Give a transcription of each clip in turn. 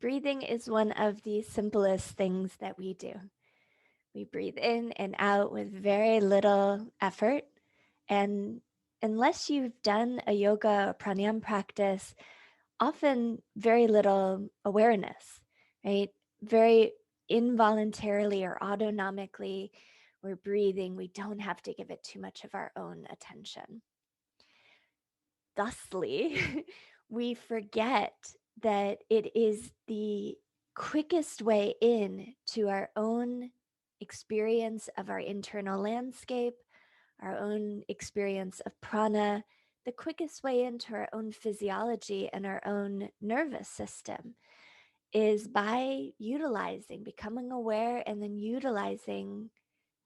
Breathing is one of the simplest things that we do. We breathe in and out with very little effort. And unless you've done a yoga or pranayama practice, often very little awareness, right? Very involuntarily or autonomically, we're breathing. We don't have to give it too much of our own attention. Thusly, we forget that it is the quickest way in to our own experience of our internal landscape, our own experience of prana, the quickest way into our own physiology and our own nervous system is by utilizing, becoming aware, and then utilizing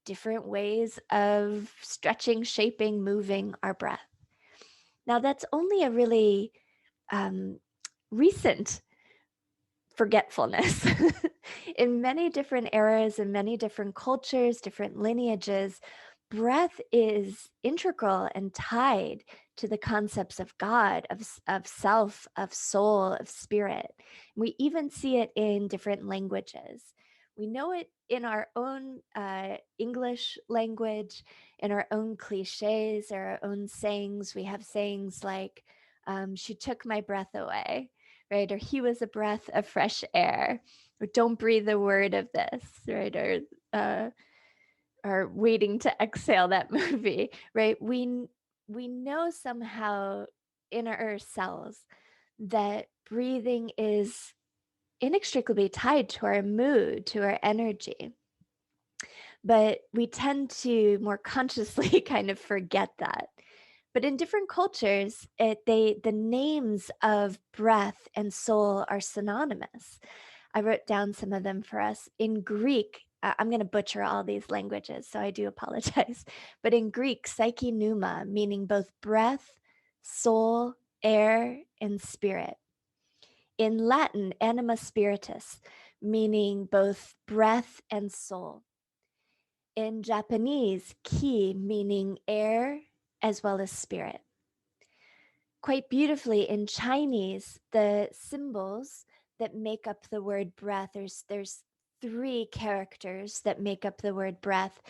different ways of stretching, shaping, moving our breath. Now, that's only a really recent forgetfulness. In many different eras, in many different cultures, different lineages, breath is integral and tied to the concepts of God, of self, of soul, of spirit. We even see it in different languages. We know it in our own English language, in our own cliches, our own sayings. We have sayings like, she took my breath away, right? Or he was a breath of fresh air, or don't breathe a word of this, right? Or waiting to exhale, that movie, right? We know somehow in ourselves that breathing is inextricably tied to our mood, to our energy. But we tend to more consciously kind of forget that. But in different cultures, the names of breath and soul are synonymous. I wrote down some of them for us. In Greek, I'm going to butcher all these languages, so I do apologize. But in Greek, psyche pneuma, meaning both breath, soul, air, and spirit. In Latin, anima spiritus, meaning both breath and soul. In Japanese, ki, meaning air as well as spirit. Quite beautifully in Chinese, the symbols that make up the word breath, there's three characters that make up the word breath,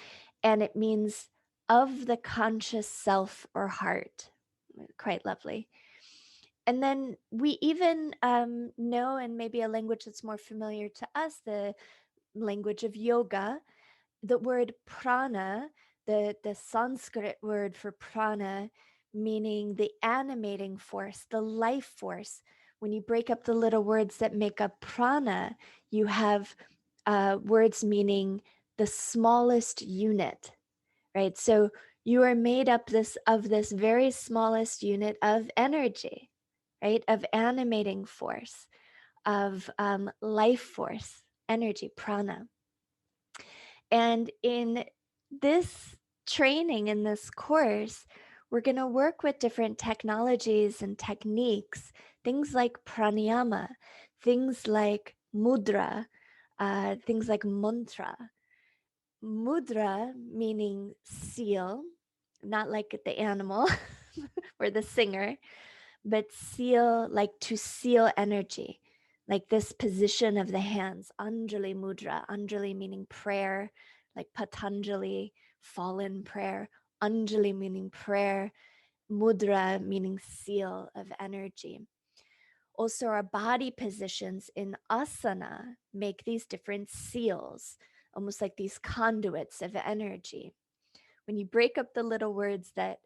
and it means of the conscious self or heart. Quite lovely. And then we even know, and maybe a language that's more familiar to us, the language of yoga, the word prana, the Sanskrit word for prana, meaning the animating force, the life force. When you break up the little words that make up prana, you have words meaning the smallest unit, right? So you are made up of this very smallest unit of energy, right? Of animating force, of life force, energy, prana. And in this training, in this course, we're going to work with different technologies and techniques, things like pranayama, things like mudra, things like mantra. Mudra meaning seal, not like the animal or the singer, but seal, like to seal energy, like this position of the hands, Anjali Mudra, Anjali meaning prayer, like Patanjali, fallen prayer, Anjali meaning prayer, Mudra meaning seal of energy. Also, our body positions in asana make these different seals, almost like these conduits of energy. When you break up the little words that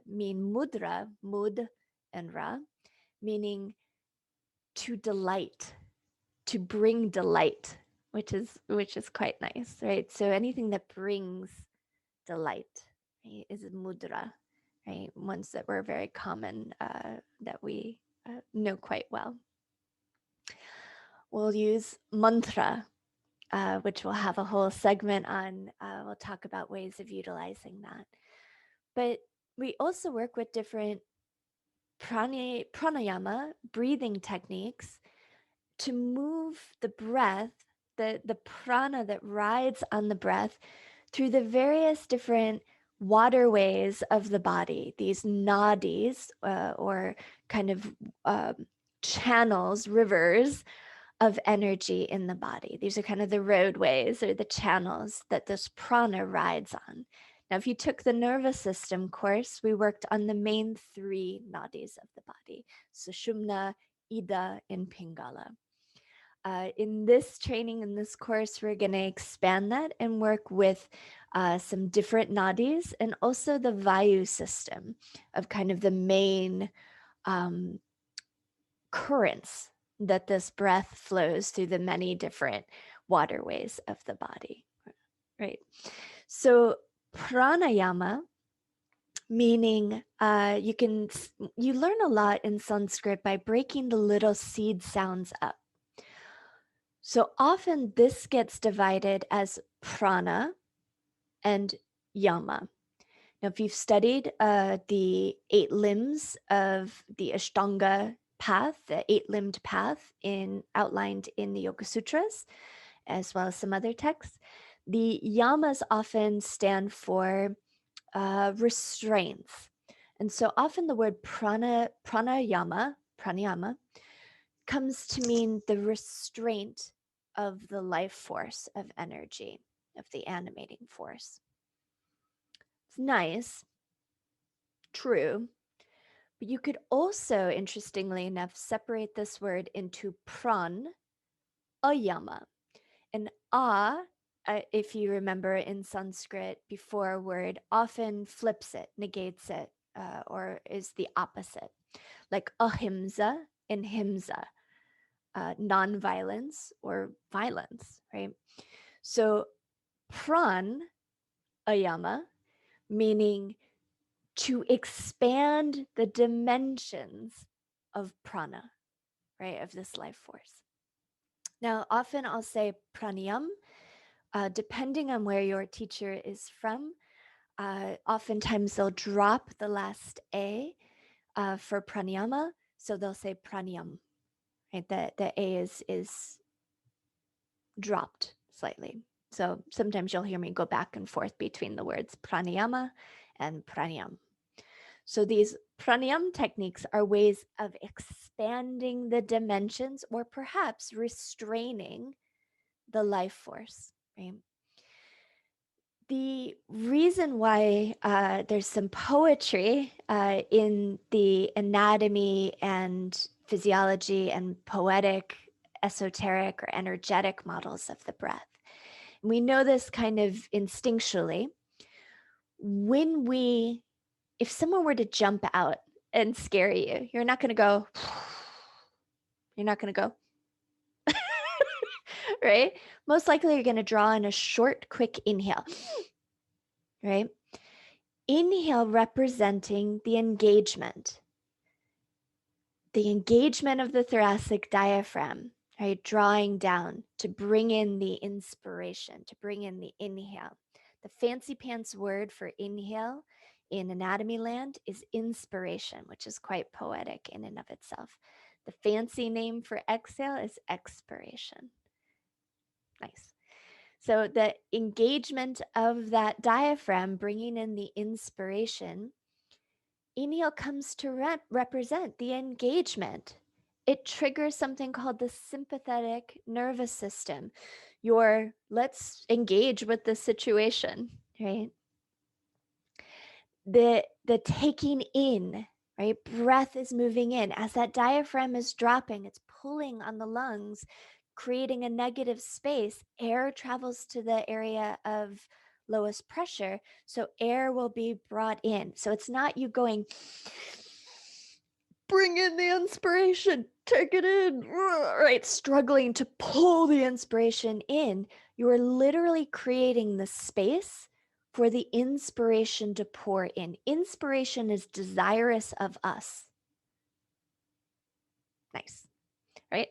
mean mudra, mud and ra, meaning to delight, to bring delight, which is quite nice, right? So anything that brings delight, right, is mudra, right? Ones that were very common, that we know quite well. We'll use mantra, which we'll have a whole segment on. We'll talk about ways of utilizing that. But we also work with different pranayama, breathing techniques, to move the breath, the prana that rides on the breath through the various different waterways of the body, these nadis, or kind of channels, rivers of energy in the body. These are kind of the roadways or the channels that this prana rides on. Now, if you took the nervous system course, we worked on the main three nadis of the body: Sushumna, Ida, and Pingala. In this training, in this course, we're going to expand that and work with some different nadis and also the Vayu system of kind of the main currents that this breath flows through the many different waterways of the body, right? So pranayama, meaning you learn a lot in Sanskrit by breaking the little seed sounds up. So often this gets divided as prana and yama. Now, if you've studied the 8 limbs of the Ashtanga path, the 8-limbed path outlined in the Yoga Sutras, as well as some other texts, the yamas often stand for restraints. And so often the word pranayama comes to mean the restraint of the life force of energy, of the animating force. It's nice, true, but you could also, interestingly enough, separate this word into pran, ayama. And if you remember in Sanskrit, before a word often flips it, negates it, or is the opposite, like ahimsa and himsa, non-violence or violence, right? So pran, ayama, meaning to expand the dimensions of prana, right, of this life force. Now, often I'll say pranayam, depending on where your teacher is from. Oftentimes they'll drop the last A for pranayama, so they'll say pranayam, right? The A is dropped slightly. So sometimes you'll hear me go back and forth between the words pranayama and pranayam. So these pranayam techniques are ways of expanding the dimensions or perhaps restraining the life force, right? The reason why there's some poetry in the anatomy and physiology and poetic, esoteric, or energetic models of the breath. We know this kind of instinctually. If someone were to jump out and scare you, you're not going to go, you're not going to go, right? Most likely you're going to draw in a short, quick inhale, right? Inhale representing the engagement of the thoracic diaphragm, right? Drawing down to bring in the inspiration, to bring in the inhale. The fancy pants word for inhale in anatomy land is inspiration, which is quite poetic in and of itself. The fancy name for exhale is expiration. Nice. So the engagement of that diaphragm, bringing in the inspiration, inhale comes to represent the engagement. It triggers something called the sympathetic nervous system. Let's engage with the situation, right? The taking in, right? Breath is moving in. As that diaphragm is dropping, it's pulling on the lungs, creating a negative space. Air travels to the area of lowest pressure, so air will be brought in. So it's not you going, bring in the inspiration, take it in, right? Struggling to pull the inspiration in. You are literally creating the space for the inspiration to pour in. Inspiration is desirous of us. Nice, right?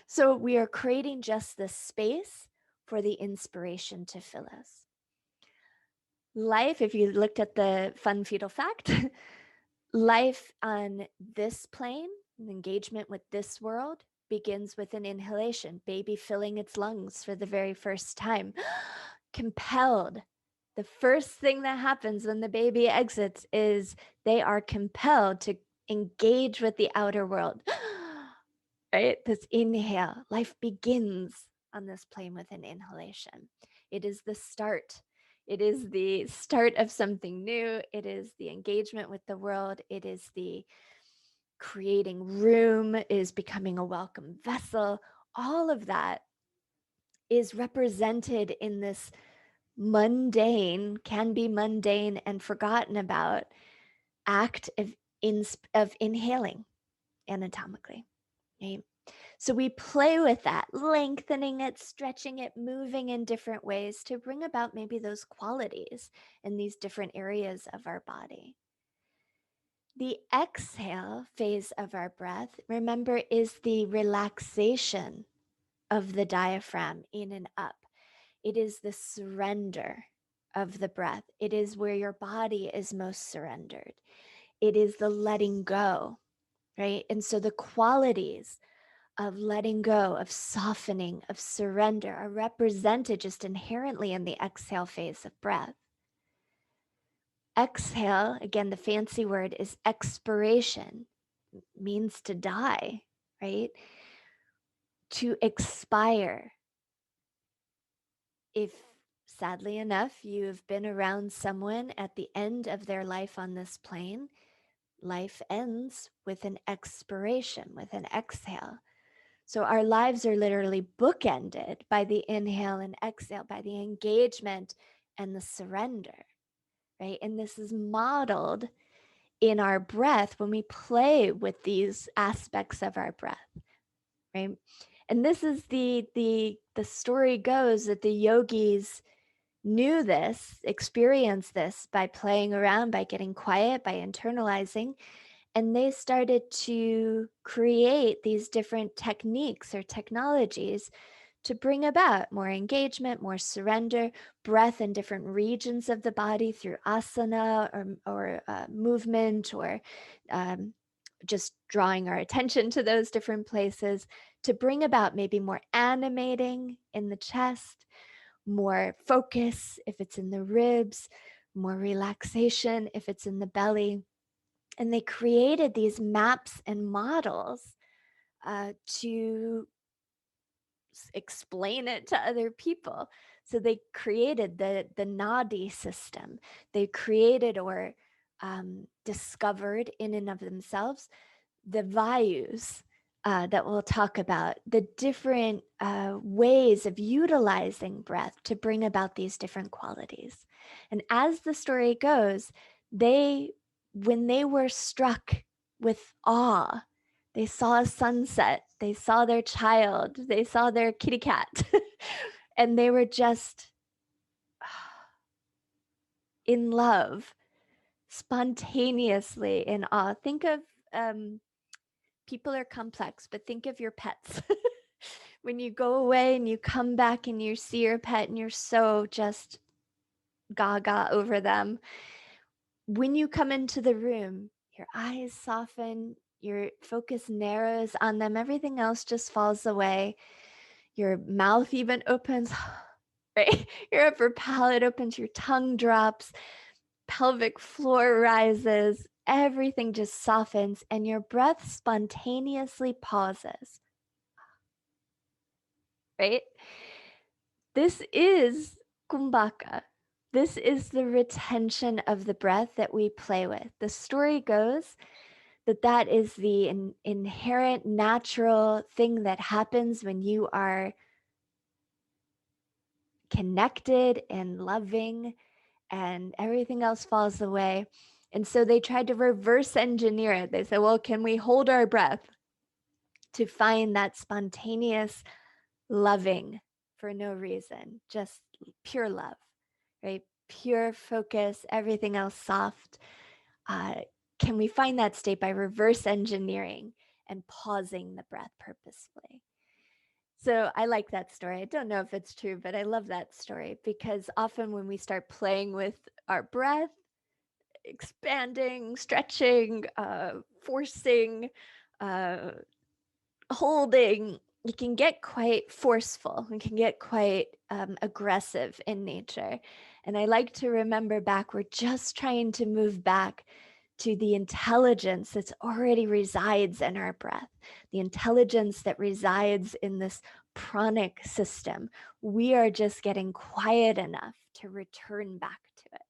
So we are creating just the space for the inspiration to fill us. Life, if you looked at the fun fetal fact, life on this plane, engagement with this world, begins with an inhalation, baby filling its lungs for the very first time. Compelled. The first thing that happens when the baby exits is they are compelled to engage with the outer world. right? This inhale, life begins on this plane with an inhalation. It is the start. It is the start of something new. It is the engagement with the world. It is the creating room, is becoming a welcome vessel. All of that is represented in this mundane, can be mundane and forgotten about act of inhaling anatomically. Right? So we play with that, lengthening it, stretching it, moving in different ways to bring about maybe those qualities in these different areas of our body. The exhale phase of our breath, remember, is the relaxation of the diaphragm in and up. It is the surrender of the breath. It is where your body is most surrendered. It is the letting go, right? And so the qualities of letting go, of softening, of surrender are represented just inherently in the exhale phase of breath. Exhale, again, the fancy word is expiration, means to die, right? To expire. If sadly enough, you've been around someone at the end of their life on this plane, life ends with an expiration, with an exhale. So our lives are literally bookended by the inhale and exhale, by the engagement and the surrender, right? And this is modeled in our breath when we play with these aspects of our breath, right? And this is the story goes that the yogis knew this, experienced this by playing around, by getting quiet, by internalizing, and they started to create these different techniques or technologies to bring about more engagement, more surrender, breath in different regions of the body through asana or movement or just drawing our attention to those different places to bring about maybe more animating in the chest, more focus if it's in the ribs, more relaxation if it's in the belly. And they created these maps and models to explain it to other people. So they created the Nadi system. They created or discovered in and of themselves the Vayus that we'll talk about, the different ways of utilizing breath to bring about these different qualities. And as the story goes, when they were struck with awe, they saw a sunset, they saw their child, they saw their kitty cat, and they were just in love, spontaneously in awe. Think of people are complex, but think of your pets. When you go away and you come back and you see your pet and you're so just gaga over them. When you come into the room, your eyes soften, your focus narrows on them, everything else just falls away. Your mouth even opens, right? Your upper palate opens, your tongue drops, pelvic floor rises, everything just softens, and your breath spontaneously pauses, right? This is kumbhaka. This is the retention of the breath that we play with. The story goes that that is the inherent natural thing that happens when you are connected and loving and everything else falls away. And so they tried to reverse engineer it. They said, well, can we hold our breath to find that spontaneous loving for no reason, just pure love, right? Pure focus, everything else soft. Can we find that state by reverse engineering and pausing the breath purposefully? So I like that story. I don't know if it's true, but I love that story because often when we start playing with our breath, expanding, stretching, forcing, uh, holding, you can get quite forceful. You can get quite aggressive in nature. And I like to remember back, we're just trying to move back to the intelligence that's already resides in our breath, the intelligence that resides in this pranic system. We are just getting quiet enough to return back to it.